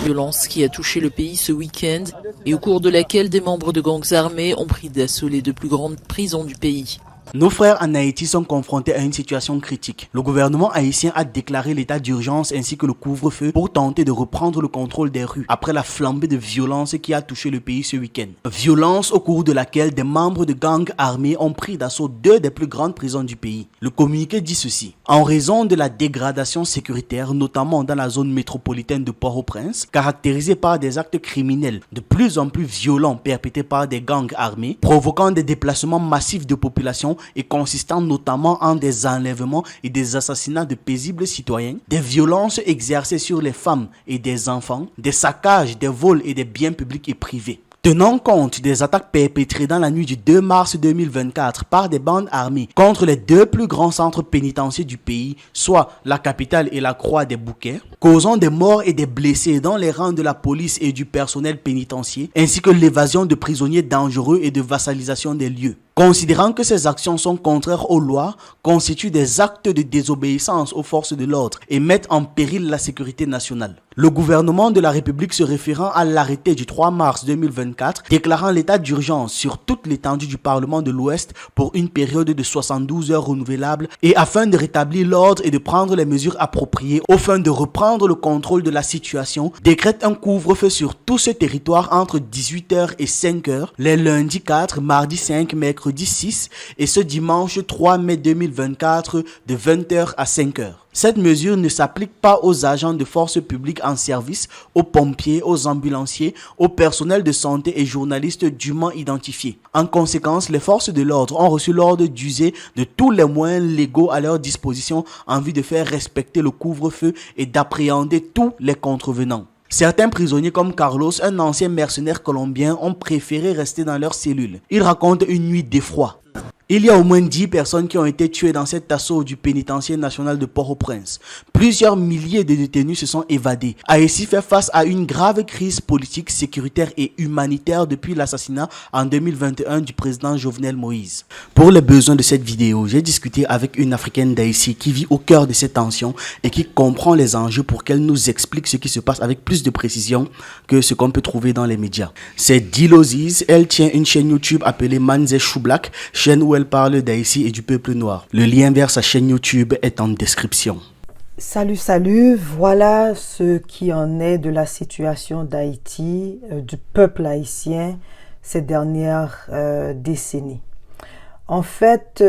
Violence qui a touché le pays ce week-end et au cours de laquelle des membres de gangs armés ont pris d'assaut les deux plus grandes prisons du pays. Nos frères en Haïti sont confrontés à une situation critique. Le gouvernement haïtien a déclaré l'état d'urgence ainsi que le couvre-feu pour tenter de reprendre le contrôle des rues après la flambée de violence qui a touché le pays ce week-end. Violence au cours de laquelle des membres de gangs armés ont pris d'assaut deux des plus grandes prisons du pays. Le communiqué dit ceci. En raison de la dégradation sécuritaire, notamment dans la zone métropolitaine de Port-au-Prince, caractérisée par des actes criminels de plus en plus violents perpétrés par des gangs armés, provoquant des déplacements massifs de population et consistant notamment en des enlèvements et des assassinats de paisibles citoyens, des violences exercées sur les femmes et des enfants, des saccages, des vols et des biens publics et privés. Tenant compte des attaques perpétrées dans la nuit du 2 mars 2024 par des bandes armées contre les deux plus grands centres pénitentiaires du pays, soit la capitale et la Croix des Bouquets, causant des morts et des blessés dans les rangs de la police et du personnel pénitentiaire, ainsi que l'évasion de prisonniers dangereux et de vassalisation des lieux. Considérant que ces actions sont contraires aux lois, constituent des actes de désobéissance aux forces de l'ordre et mettent en péril la sécurité nationale. Le gouvernement de la République se référant à l'arrêté du 3 mars 2024 déclarant l'état d'urgence sur toute l'étendue du Parlement de l'Ouest pour une période de 72 heures renouvelable et afin de rétablir l'ordre et de prendre les mesures appropriées au fin de reprendre le contrôle de la situation, décrète un couvre-feu sur tout ce territoire entre 18h et 5h les lundis 4, mardi 5, mercredi 6 et ce dimanche 3 mai 2024 de 20h à 5h. Cette mesure ne s'applique pas aux agents de force publique en service, aux pompiers, aux ambulanciers, au personnel de santé et journalistes dûment identifiés. En conséquence, les forces de l'ordre ont reçu l'ordre d'user de tous les moyens légaux à leur disposition en vue de faire respecter le couvre-feu et d'appréhender tous les contrevenants. Certains prisonniers comme Carlos, un ancien mercenaire colombien, ont préféré rester dans leur cellule. Il raconte une nuit d'effroi. Il y a au moins 10 personnes qui ont été tuées dans cet assaut du pénitencier national de Port-au-Prince. Plusieurs milliers de détenus se sont évadés. Haïti fait face à une grave crise politique, sécuritaire et humanitaire depuis l'assassinat en 2021 du président Jovenel Moïse. Pour les besoins de cette vidéo, j'ai discuté avec une Africaine d'Haïti qui vit au cœur de cette tension et qui comprend les enjeux pour qu'elle nous explique ce qui se passe avec plus de précision que ce qu'on peut trouver dans les médias. C'est Diloziz, elle tient une chaîne YouTube appelée Manze Choublack, chaîne où elle parle d'Haïti et du peuple noir. Le lien vers sa chaîne YouTube est en description. Salut, voilà ce qui en est de la situation d'Haïti, du peuple haïtien ces dernières décennies. En fait,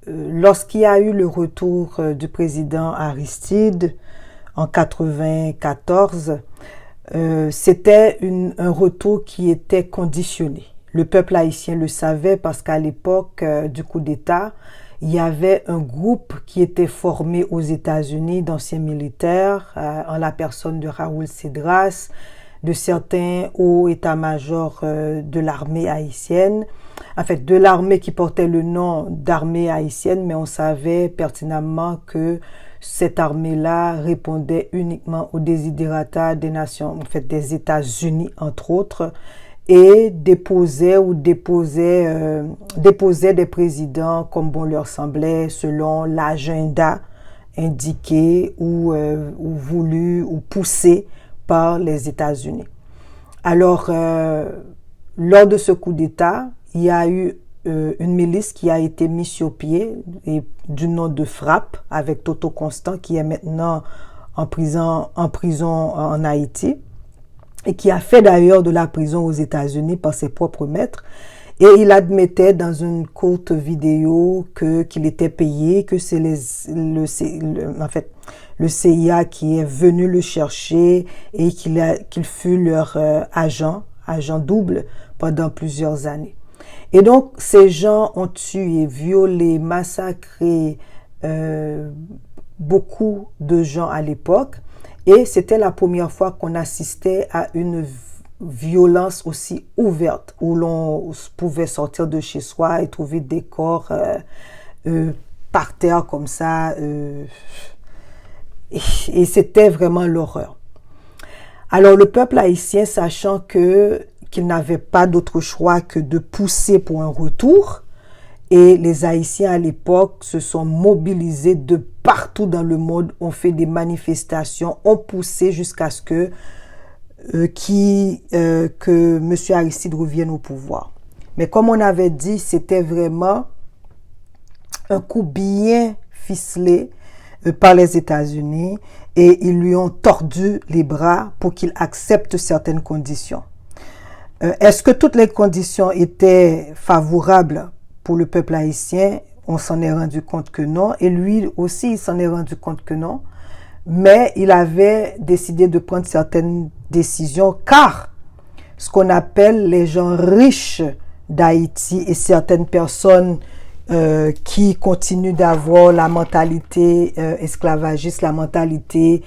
lorsqu'il y a eu le retour du président Aristide en 1994, c'était un retour qui était conditionné. Le peuple haïtien le savait parce qu'à l'époque du coup d'État, il y avait un groupe qui était formé aux États-Unis d'anciens militaires, en la personne de Raoul Cedras, de certains hauts états-majors de l'armée haïtienne, en fait de l'armée qui portait le nom d'armée haïtienne, mais on savait pertinemment que cette armée-là répondait uniquement aux desiderata des nations, en fait des États-Unis entre autres, et déposaient des présidents comme bon leur semblait selon l'agenda indiqué ou voulu ou poussé par les États-Unis. Alors, lors de ce coup d'État, il y a eu une milice qui a été mise sur pied et du nom de FRAPP avec Toto Constant qui est maintenant en prison en Haïti, et qui a fait d'ailleurs de la prison aux États-Unis par ses propres maîtres. Et il admettait dans une courte vidéo qu'il était payé, que c'est le CIA qui est venu le chercher et qu'il fut leur agent double pendant plusieurs années. Et donc, ces gens ont tué, violé, massacré beaucoup de gens à l'époque. Et c'était la première fois qu'on assistait à une violence aussi ouverte, où l'on pouvait sortir de chez soi et trouver des corps par terre comme ça. Et c'était vraiment l'horreur. Alors le peuple haïtien, sachant qu'il n'avait pas d'autre choix que de pousser pour un retour, Et les Haïtiens à l'époque se sont mobilisés de partout dans le monde, ont fait des manifestations, ont poussé jusqu'à ce que M. Aristide revienne au pouvoir. Mais comme on avait dit, c'était vraiment un coup bien ficelé par les États-Unis et ils lui ont tordu les bras pour qu'il accepte certaines conditions. Est-ce que toutes les conditions étaient favorables pour le peuple haïtien? On s'en est rendu compte que non. Et lui aussi, il s'en est rendu compte que non. Mais il avait décidé de prendre certaines décisions car ce qu'on appelle les gens riches d'Haïti et certaines personnes qui continuent d'avoir la mentalité esclavagiste, la mentalité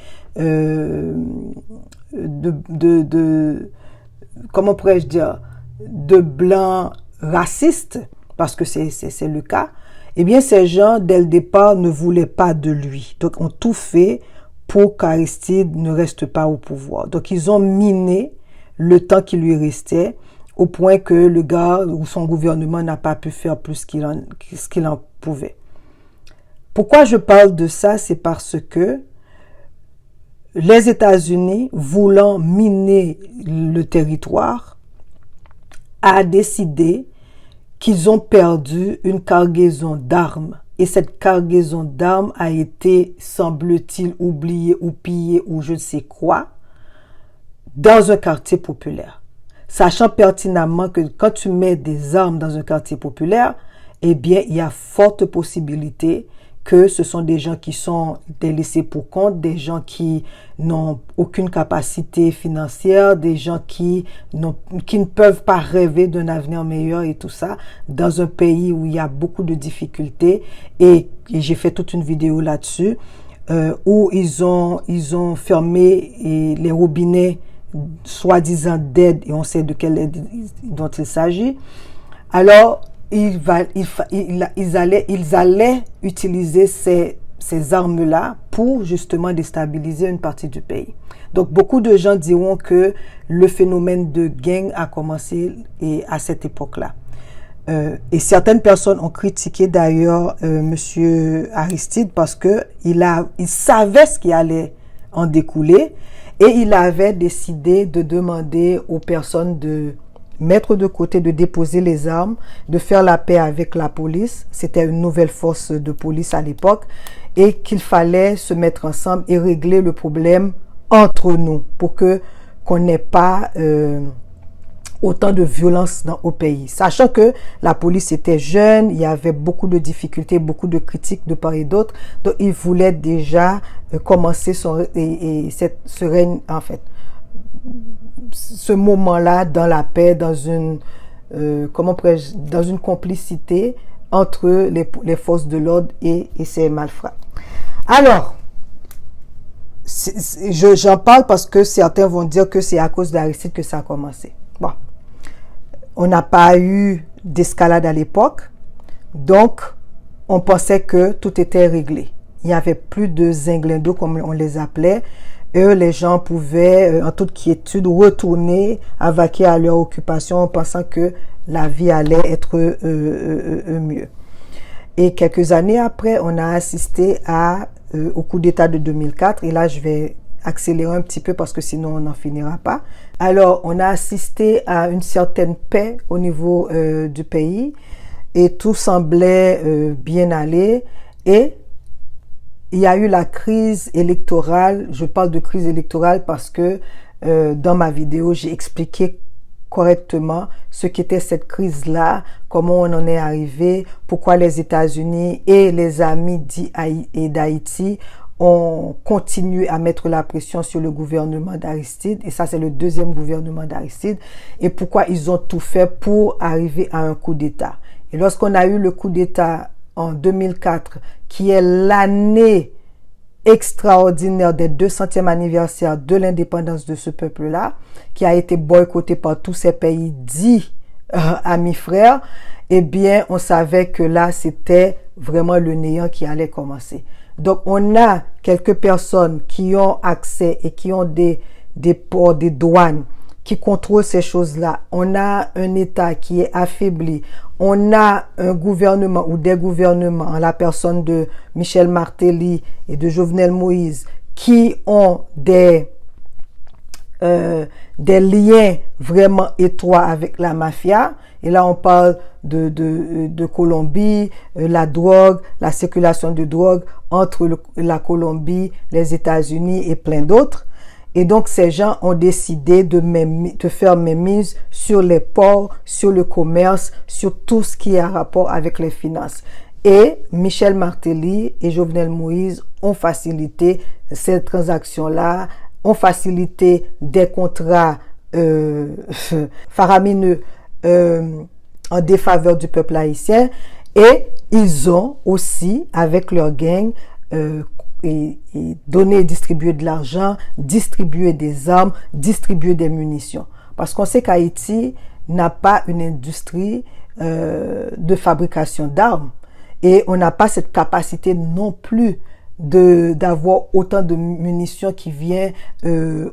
comment pourrais-je dire, de blancs racistes, parce que c'est le cas, eh bien, ces gens, dès le départ, ne voulaient pas de lui. Donc, ont tout fait pour qu'Aristide ne reste pas au pouvoir. Donc, ils ont miné le temps qui lui restait, au point que le gars ou son gouvernement n'a pas pu faire plus qu'il en pouvait. Pourquoi je parle de ça? C'est parce que les États-Unis, voulant miner le territoire, a décidé qu'ils ont perdu une cargaison d'armes. Et cette cargaison d'armes a été, semble-t-il, oubliée ou pillée ou je ne sais quoi, dans un quartier populaire. Sachant pertinemment que quand tu mets des armes dans un quartier populaire, eh bien, il y a forte possibilité que ce sont des gens qui sont délaissés pour compte, des gens qui n'ont aucune capacité financière, des gens qui ne peuvent pas rêver d'un avenir meilleur et tout ça, dans un pays où il y a beaucoup de difficultés. Et j'ai fait toute une vidéo là-dessus, où ils ont fermé les robinets soi-disant d'aide, et on sait de quelle aide dont il s'agit. Alors, ils allaient utiliser ces armes-là pour justement déstabiliser une partie du pays. Donc, beaucoup de gens diront que le phénomène de gang a commencé à cette époque-là. Et certaines personnes ont critiqué d'ailleurs Monsieur Aristide parce que il savait ce qui allait en découler et il avait décidé de demander aux personnes de mettre de côté, de déposer les armes, de faire la paix avec la police. C'était une nouvelle force de police à l'époque et qu'il fallait se mettre ensemble et régler le problème entre nous pour qu'on n'ait pas autant de violence au pays. Sachant que la police était jeune, il y avait beaucoup de difficultés, beaucoup de critiques de part et d'autre. Donc, il voulait déjà commencer ce règne, en fait, ce moment-là dans la paix, dans une complicité entre les forces de l'ordre et ces malfrats. Alors, j'en parle parce que certains vont dire que c'est à cause d'Aristide que ça a commencé. Bon, on n'a pas eu d'escalade à l'époque, donc on pensait que tout était réglé. Il n'y avait plus de zinglindos comme on les appelait. Eux, les gens pouvaient, en toute quiétude, retourner à vaquer à leur occupation en pensant que la vie allait être mieux. Et quelques années après, on a assisté au coup d'État de 2004. Et là, je vais accélérer un petit peu parce que sinon, on n'en finira pas. Alors, on a assisté à une certaine paix au niveau du pays et tout semblait bien aller. Et il y a eu la crise électorale. Je parle de crise électorale parce que dans ma vidéo, j'ai expliqué correctement ce qu'était cette crise-là, comment on en est arrivé, pourquoi les États-Unis et les amis d'Haïti ont continué à mettre la pression sur le gouvernement d'Aristide. Et ça, c'est le deuxième gouvernement d'Aristide. Et pourquoi ils ont tout fait pour arriver à un coup d'État. Et lorsqu'on a eu le coup d'État en 2004, qui est l'année extraordinaire des 200e anniversaire de l'indépendance de ce peuple-là, qui a été boycotté par tous ces pays dits amis frères, eh bien, on savait que là, c'était vraiment le néant qui allait commencer. Donc, on a quelques personnes qui ont accès et qui ont des ports, des douanes, qui contrôlent ces choses-là. On a un État qui est affaibli. on a un gouvernement ou des gouvernements en la personne de Michel Martelly et de Jovenel Moïse qui ont des liens vraiment étroits avec la mafia. Et là, on parle de Colombie, la drogue, la circulation de drogue entre la Colombie, les États-Unis et plein d'autres. Et donc, ces gens ont décidé de faire mainmise sur les ports, sur le commerce, sur tout ce qui a rapport avec les finances. Et Michel Martelly et Jovenel Moïse ont facilité ces transactions-là, ont facilité des contrats faramineux en défaveur du peuple haïtien. Et ils ont aussi, avec leur gang, et donner et distribuer de l'argent, distribuer des armes, distribuer des munitions. Parce qu'on sait qu'Haïti n'a pas une industrie de fabrication d'armes et on n'a pas cette capacité non plus d'avoir autant de munitions qui viennent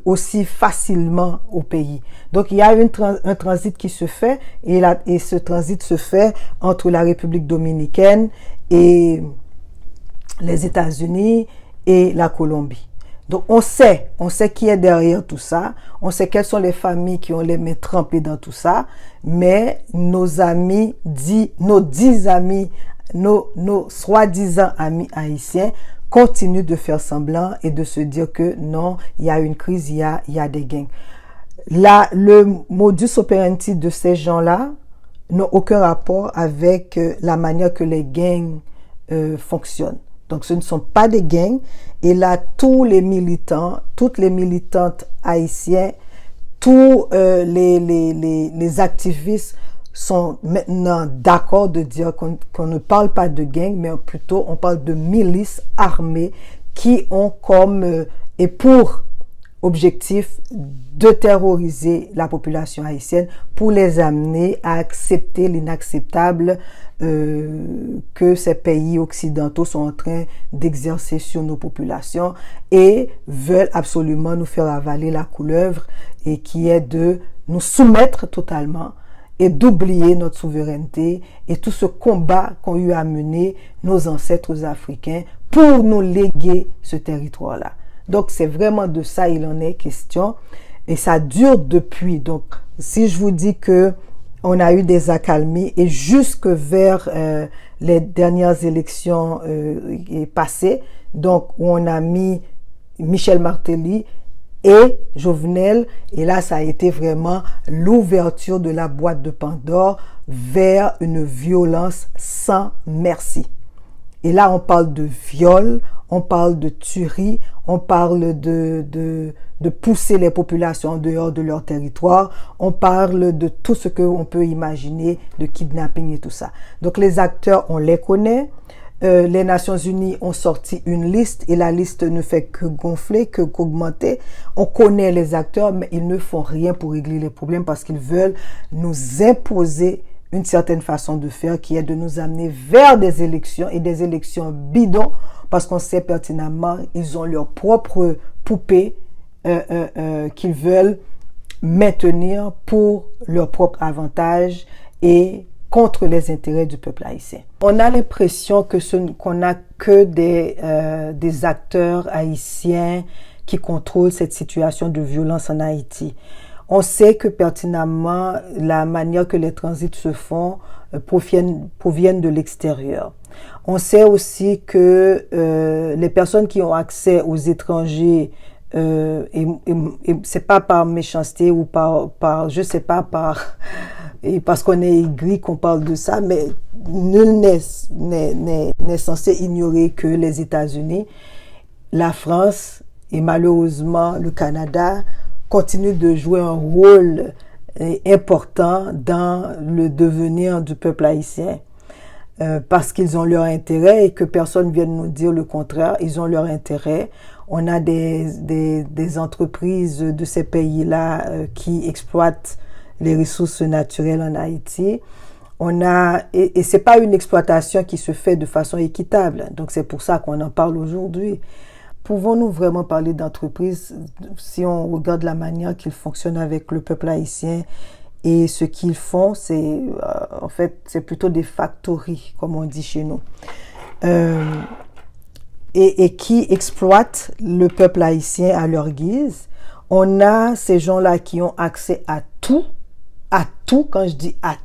aussi facilement au pays. Donc il y a un transit qui se fait et ce transit se fait entre la République dominicaine et les États-Unis et la Colombie. Donc on sait qui est derrière tout ça, on sait quelles sont les familles qui ont les mains trempées dans tout ça, mais nos soi-disant amis haïtiens continuent de faire semblant et de se dire que non, il y a une crise, il y a des gangs. Là, le modus operandi de ces gens-là n'a aucun rapport avec la manière que les gangs fonctionnent. Donc, ce ne sont pas des gangs. Et là, tous les militants, toutes les militantes haïtiennes, tous les activistes sont maintenant d'accord de dire qu'on ne parle pas de gangs, mais plutôt on parle de milices armées qui ont comme et pour objectif de terroriser la population haïtienne pour les amener à accepter l'inacceptable que ces pays occidentaux sont en train d'exercer sur nos populations et veulent absolument nous faire avaler la couleuvre et qui est de nous soumettre totalement et d'oublier notre souveraineté et tout ce combat qu'ont eu à mener nos ancêtres africains pour nous léguer ce territoire-là. Donc, c'est vraiment de ça il en est question et ça dure depuis. Donc, si je vous dis que on a eu des accalmies et jusque vers les dernières élections passées, donc où on a mis Michel Martelly et Jovenel, et là ça a été vraiment l'ouverture de la boîte de Pandore vers une violence sans merci. Et là on parle de viol, on parle de tuerie, on parle de pousser les populations en dehors de leur territoire, on parle de tout ce qu'on peut imaginer, de kidnapping et tout ça. Donc les acteurs, on les connaît. Les Nations Unies ont sorti une liste et la liste ne fait que gonfler, que qu'augmenter. On connaît les acteurs, mais ils ne font rien pour régler les problèmes parce qu'ils veulent nous imposer une certaine façon de faire qui est de nous amener vers des élections et des élections bidons parce qu'on sait pertinemment ils ont leur propre poupée qu'ils veulent maintenir pour leur propre avantage et contre les intérêts du peuple haïtien. On a l'impression qu'on n'a que des acteurs haïtiens qui contrôlent cette situation de violence en Haïti. On sait que pertinemment, la manière que les transits se font proviennent de l'extérieur. On sait aussi que les personnes qui ont accès aux étrangers, et c'est pas par méchanceté ou par je sais pas, et parce qu'on est aigri qu'on parle de ça, mais nul n'est censé ignorer que les États-Unis, la France et malheureusement le Canada continuent de jouer un rôle important dans le devenir du peuple haïtien. Parce qu'ils ont leur intérêt et que personne vienne nous dire le contraire, ils ont leur intérêt. On a des entreprises de ces pays-là qui exploitent les ressources naturelles en Haïti. Et c'est pas une exploitation qui se fait de façon équitable. Donc c'est pour ça qu'on en parle aujourd'hui. Pouvons-nous vraiment parler d'entreprise si on regarde la manière qu'ils fonctionnent avec le peuple haïtien Et ce qu'ils font, c'est en fait, c'est plutôt des factories, comme on dit chez nous. Et qui exploitent le peuple haïtien à leur guise. On a ces gens-là qui ont accès à tout, quand je dis à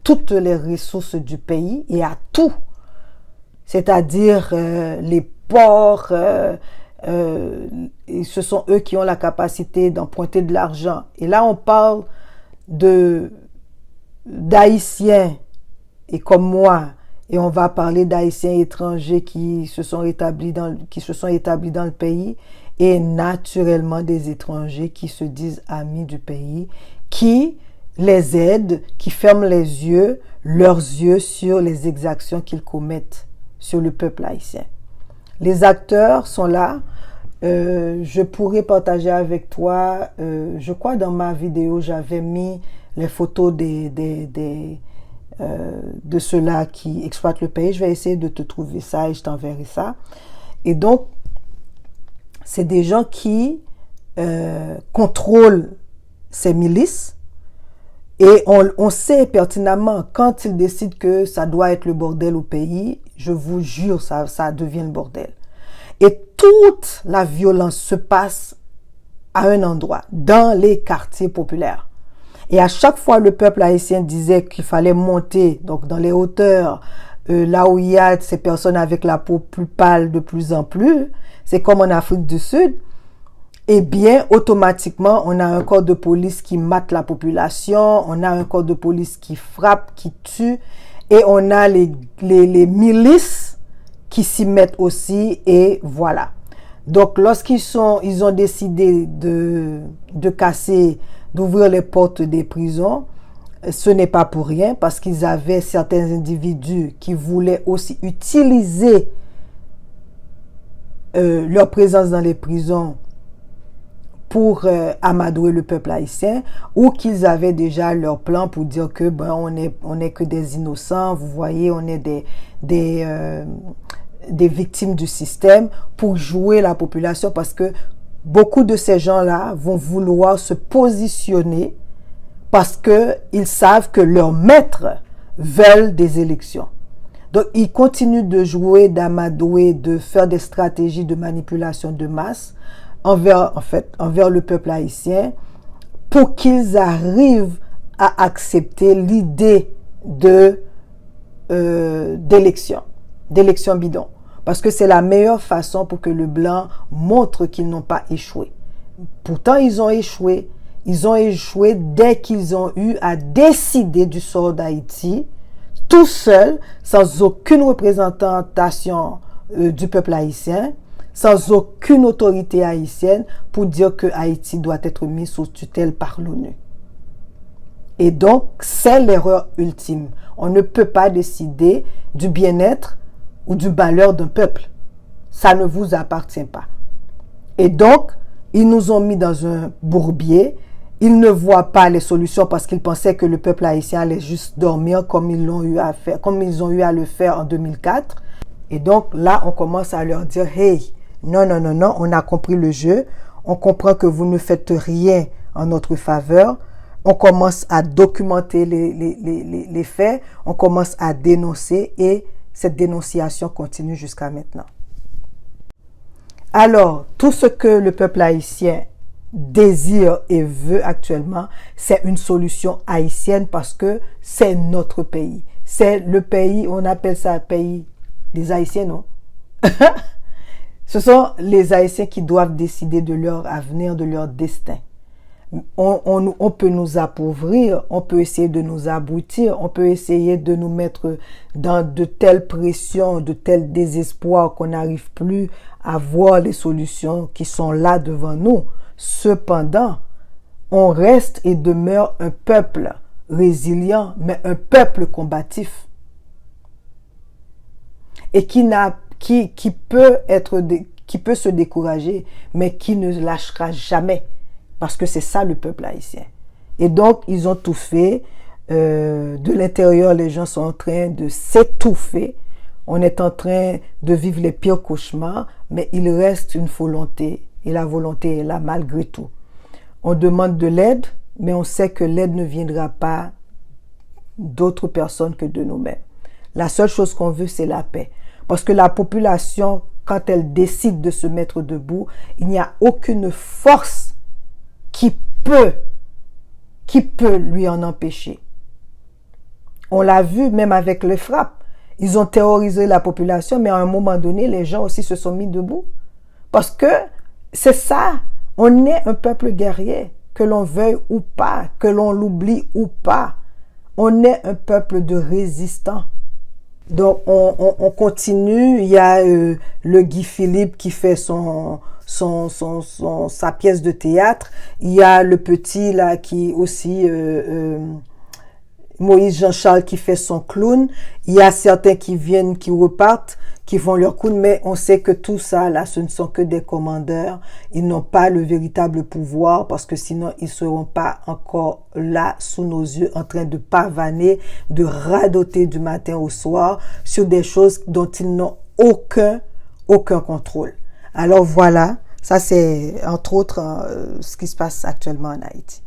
toutes les ressources du pays et à tout. C'est-à-dire les ports, et ce sont eux qui ont la capacité d'emprunter de l'argent. Et là, on parle d'Haïtiens, et comme moi, et on va parler d'Haïtiens étrangers qui se sont établis dans le pays, et naturellement des étrangers qui se disent amis du pays, qui les aident, qui ferment leurs yeux sur les exactions qu'ils commettent sur le peuple haïtien. Les acteurs sont là. Je pourrais partager avec toi, je crois dans ma vidéo, j'avais mis les photos de ceux-là qui exploitent le pays. Je vais essayer de te trouver ça et je t'enverrai ça. Et donc, c'est des gens qui contrôlent ces milices et on sait pertinemment quand ils décident que ça doit être le bordel au pays, je vous jure, ça devient le bordel. Et toute la violence se passe à un endroit, dans les quartiers populaires. Et à chaque fois, le peuple haïtien disait qu'il fallait monter, donc dans les hauteurs, là où il y a ces personnes avec la peau plus pâle de plus en plus, c'est comme en Afrique du Sud, eh bien, automatiquement, on a un corps de police qui mate la population, on a un corps de police qui frappe, qui tue, et on a les milices qui s'y mettent aussi, et voilà. Donc, ils ont décidé de casser, d'ouvrir les portes des prisons, ce n'est pas pour rien, parce qu'ils avaient certains individus qui voulaient aussi utiliser leur présence dans les prisons pour amadouer le peuple haïtien, ou qu'ils avaient déjà leur plan pour dire que on est que des innocents, vous voyez, on est des victimes du système, pour jouer la population, parce que beaucoup de ces gens-là vont vouloir se positionner parce que ils savent que leurs maîtres veulent des élections. Donc, ils continuent de jouer, d'amadouer, de faire des stratégies de manipulation de masse envers le peuple haïtien pour qu'ils arrivent à accepter l'idée d'élection bidon. Parce que c'est la meilleure façon pour que le blanc montre qu'ils n'ont pas échoué. Pourtant, ils ont échoué. Ils ont échoué dès qu'ils ont eu à décider du sort d'Haïti, tout seuls, sans aucune représentation du peuple haïtien, sans aucune autorité haïtienne pour dire que Haïti doit être mis sous tutelle par l'ONU. Et donc, c'est l'erreur ultime. On ne peut pas décider du bien-être ou du malheur d'un peuple. Ça ne vous appartient pas. Et donc, ils nous ont mis dans un bourbier. Ils ne voient pas les solutions parce qu'ils pensaient que le peuple haïtien allait juste dormir comme ils ont eu à le faire en 2004. Et donc, là, on commence à leur dire, hey, non, on a compris le jeu. On comprend que vous ne faites rien en notre faveur. On commence à documenter les faits. On commence à dénoncer et cette dénonciation continue jusqu'à maintenant. Alors, tout ce que le peuple haïtien désire et veut actuellement, c'est une solution haïtienne parce que c'est notre pays. C'est le pays, on appelle ça pays des Haïtiens, non? Ce sont les Haïtiens qui doivent décider de leur avenir, de leur destin. On peut nous appauvrir, on peut essayer de nous abrutir, on peut essayer de nous mettre dans de telles pressions, de tels désespoirs qu'on n'arrive plus à voir les solutions qui sont là devant nous. Cependant, on reste et demeure un peuple résilient, mais un peuple combatif. Et qui peut se décourager, mais qui ne lâchera jamais. Parce que c'est ça le peuple haïtien. Et donc, ils ont tout fait. De l'intérieur, les gens sont en train de s'étouffer. On est en train de vivre les pires cauchemars, mais il reste une volonté. Et la volonté est là malgré tout. On demande de l'aide mais on sait que l'aide ne viendra pas d'autres personnes que de nous-mêmes. La seule chose qu'on veut, c'est la paix. Parce que la population, quand elle décide de se mettre debout, il n'y a aucune force qui peut lui en empêcher. On l'a vu même avec les frappes. Ils ont terrorisé la population, mais à un moment donné, les gens aussi se sont mis debout. Parce que c'est ça, on est un peuple guerrier, que l'on veuille ou pas, que l'on l'oublie ou pas. On est un peuple de résistants. Donc, on continue. Il y a le Guy Philippe qui fait sa pièce de théâtre. Il y a le petit là qui aussi... Moïse Jean-Charles qui fait son clown. Il y a certains qui viennent, qui repartent, qui font leur clown, mais on sait que tout ça, là, ce ne sont que des commandeurs. Ils n'ont pas le véritable pouvoir parce que sinon, ils ne seront pas encore là, sous nos yeux, en train de pavaner, de radoter du matin au soir sur des choses dont ils n'ont aucun contrôle. Alors voilà, ça c'est entre autres ce qui se passe actuellement en Haïti.